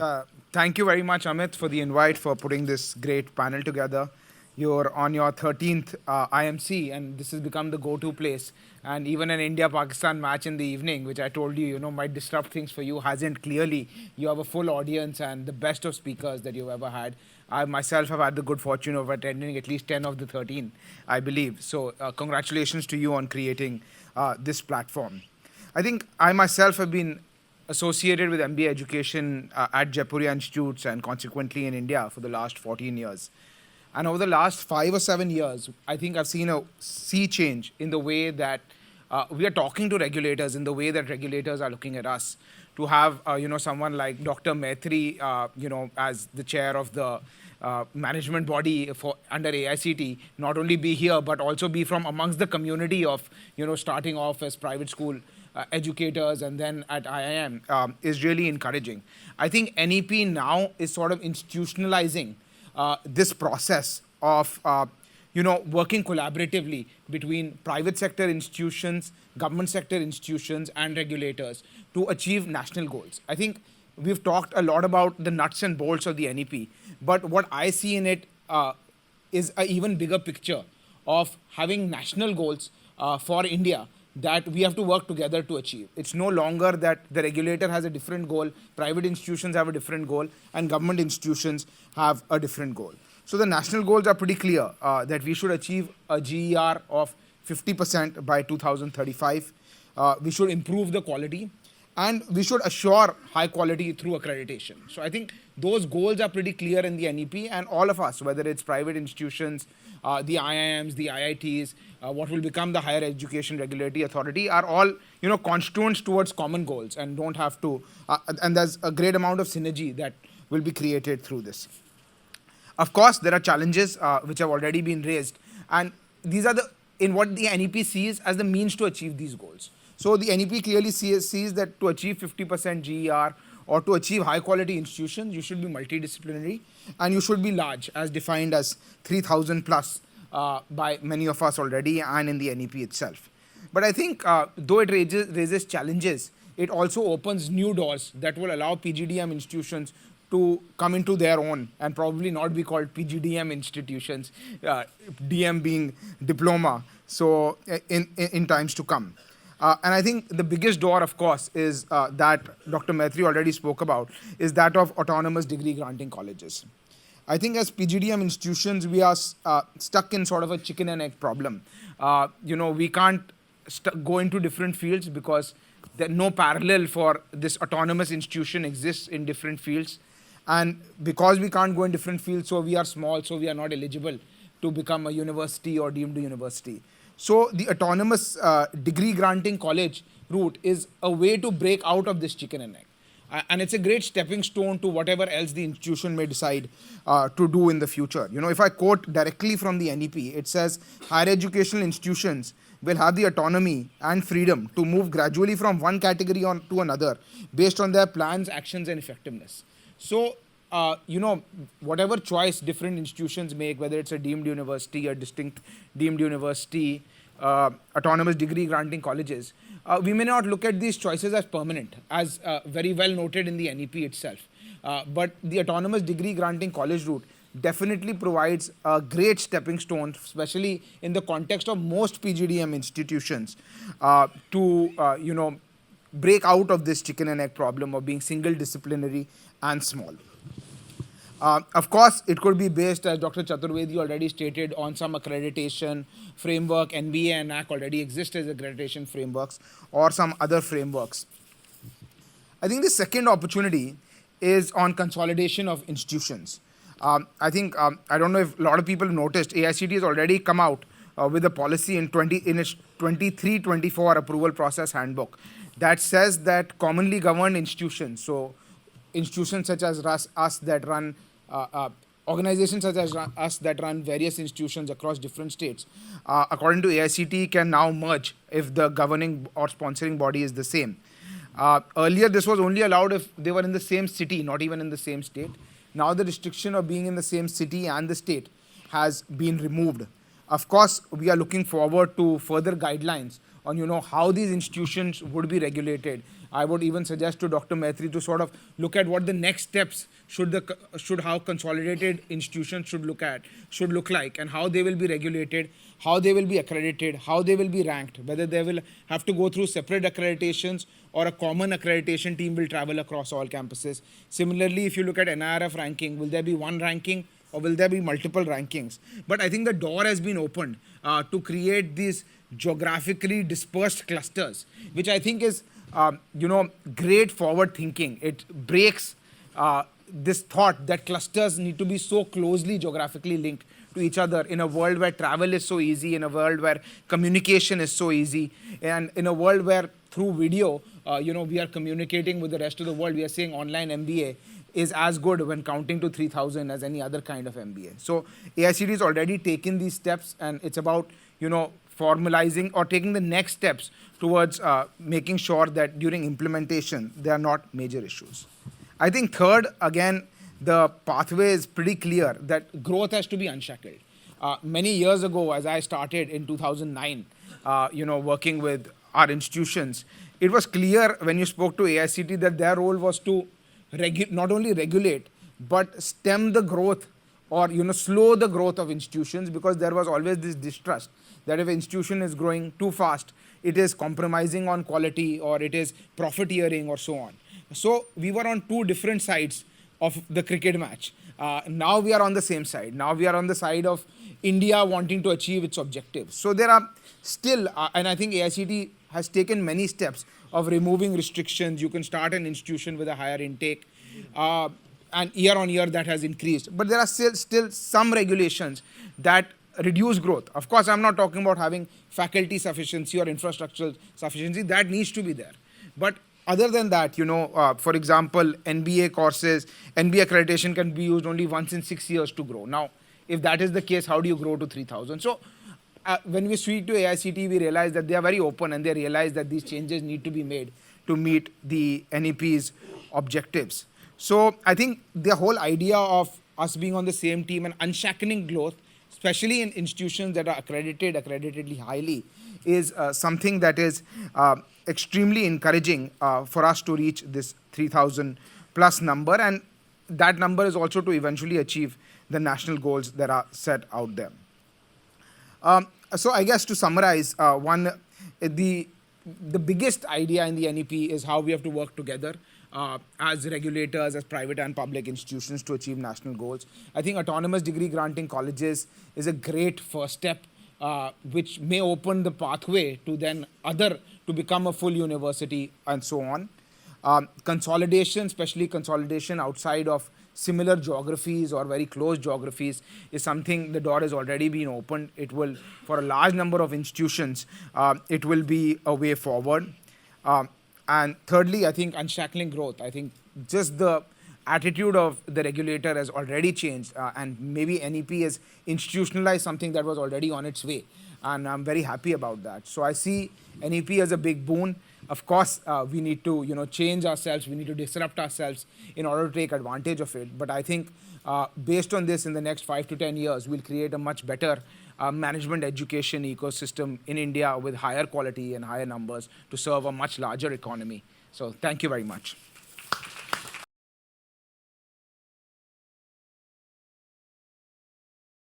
Uh, Thank you very much, Amit, for the invite, for putting this great panel together. You're on your 13th IMC, and this has become the go-to place. And even an India-Pakistan match in the evening, which I told you, might disrupt things for you, hasn't. Clearly, you have a full audience and the best of speakers that you've ever had. I myself have had the good fortune of attending at least 10 of the 13, I believe. So congratulations to you on creating this platform. I think I myself have been associated with MBA education at Jaipuria Institutes and consequently in India for the last 14 years. And over the last 5 or 7 years, I think I've seen a sea change in the way that we are talking to regulators, in the way that regulators are looking at us. To have, someone like Dr. Maitri, as the chair of the management body for under AICT, not only be here, but also be from amongst the community of, starting off as private school educators and then at IIM is really encouraging. I think NEP now is sort of institutionalizing this process of working collaboratively between private sector institutions, government sector institutions, and regulators to achieve national goals. I think we've talked a lot about the nuts and bolts of the NEP, but what I see in it is an even bigger picture of having national goals for India that we have to work together to achieve. It's no longer that the regulator has a different goal, private institutions have a different goal, and government institutions have a different goal. So the national goals are pretty clear that we should achieve a GER of 50% by 2035. We should improve the quality, and we should assure high quality through accreditation. So I think those goals are pretty clear in the NEP, and all of us, whether it's private institutions, the IIMs, the IITs, what will become the Higher Education Regulatory Authority, are all constituents towards common goals, and don't have to. And there's a great amount of synergy that will be created through this. Of course, there are challenges which have already been raised, and these are in what the NEP sees as the means to achieve these goals. So the NEP clearly sees that to achieve 50% GER or to achieve high quality institutions, you should be multidisciplinary and you should be large, as defined as 3,000 plus by many of us already and in the NEP itself. But I think though it raises challenges, it also opens new doors that will allow PGDM institutions to come into their own and probably not be called PGDM institutions, DM being diploma, so in times to come. And I think the biggest door, of course, is that Dr. Maitri already spoke about, is that of autonomous degree granting colleges. I think as PGDM institutions, we are stuck in sort of a chicken and egg problem. We can't go into different fields because no parallel for this autonomous institution exists in different fields. And because we can't go in different fields, so we are small, so we are not eligible to become a university or deemed a university. So the autonomous degree granting college route is a way to break out of this chicken and egg. And it's a great stepping stone to whatever else the institution may decide to do in the future. If I quote directly from the NEP, it says higher educational institutions will have the autonomy and freedom to move gradually from one category to another based on their plans, actions, and effectiveness. So, whatever choice different institutions make, whether it's a deemed university, a distinct deemed university, autonomous degree granting colleges, we may not look at these choices as permanent, as very well noted in the NEP itself. But the autonomous degree granting college route definitely provides a great stepping stone, especially in the context of most PGDM institutions, to break out of this chicken and egg problem of being single disciplinary and small. Of course, it could be based, as Dr. Chaturvedi already stated, on some accreditation framework. NBA and NAC already exist as accreditation frameworks, or some other frameworks. I think the second opportunity is on consolidation of institutions. I think, I don't know if a lot of people have noticed, AICT has already come out with a policy in its 23-24 approval process handbook that says that commonly governed institutions, so institutions such as us that run, organizations such as us that run various institutions across different states, according to AICT, can now merge if the governing or sponsoring body is the same. Earlier, this was only allowed if they were in the same city, not even in the same state. Now the restriction of being in the same city and the state has been removed. Of course, we are looking forward to further guidelines on, how these institutions would be regulated. I would even suggest to Dr. Maitri to sort of look at what the next steps should how consolidated institutions should look like, and how they will be regulated, how they will be accredited, how they will be ranked, whether they will have to go through separate accreditations or a common accreditation team will travel across all campuses. Similarly, if you look at NIRF ranking, will there be one ranking or will there be multiple rankings? But I think the door has been opened to create these geographically dispersed clusters, which I think is, great forward thinking. It breaks this thought that clusters need to be so closely geographically linked to each other in a world where travel is so easy, in a world where communication is so easy, and in a world where through video, we are communicating with the rest of the world. We are saying online MBA is as good when counting to 3,000 as any other kind of MBA. So AICTE has already taken these steps, and it's about, formalizing or taking the next steps towards making sure that during implementation, there are not major issues. I think third, again, the pathway is pretty clear that growth has to be unshackled. Many years ago, as I started in 2009, working with our institutions, it was clear when you spoke to AICTE that their role was to not only regulate, but stem the growth or slow the growth of institutions, because there was always this distrust that if an institution is growing too fast, it is compromising on quality or it is profiteering or so on. So we were on two different sides of the cricket match. Now we are on the same side. Now we are on the side of India wanting to achieve its objectives. So there are still, and I think AICTE has taken many steps of removing restrictions. You can start an institution with a higher intake, and year on year that has increased. But there are still some regulations that reduce growth. Of course, I'm not talking about having faculty sufficiency or infrastructural sufficiency. That needs to be there. But other than that, for example, NBA courses, NBA accreditation can be used only once in 6 years to grow. Now, if that is the case, how do you grow to 3,000? So when we speak to AICTE, we realize that they are very open and they realize that these changes need to be made to meet the NEP's objectives. So I think the whole idea of us being on the same team and unshackling growth, especially in institutions that are accreditedly highly, is something that is extremely encouraging for us to reach this 3,000 plus number, and that number is also to eventually achieve the national goals that are set out there. So I guess to summarize, the biggest idea in the NEP is how we have to work together as regulators, as private and public institutions to achieve national goals. I think autonomous degree granting colleges is a great first step, which may open the pathway to then to become a full university and so on. Consolidation, especially consolidation outside of similar geographies or very close geographies, is something the door has already been opened. It will, for a large number of institutions, it will be a way forward. And thirdly, I think unshackling growth. I think just the attitude of the regulator has already changed, and maybe NEP has institutionalized something that was already on its way. And I'm very happy about that. So I see NEP as a big boon. Of course, we need to change ourselves. We need to disrupt ourselves in order to take advantage of it. But I think based on this, in the next 5 to 10 years, we'll create a much better management education ecosystem in India with higher quality and higher numbers to serve a much larger economy. So thank you very much.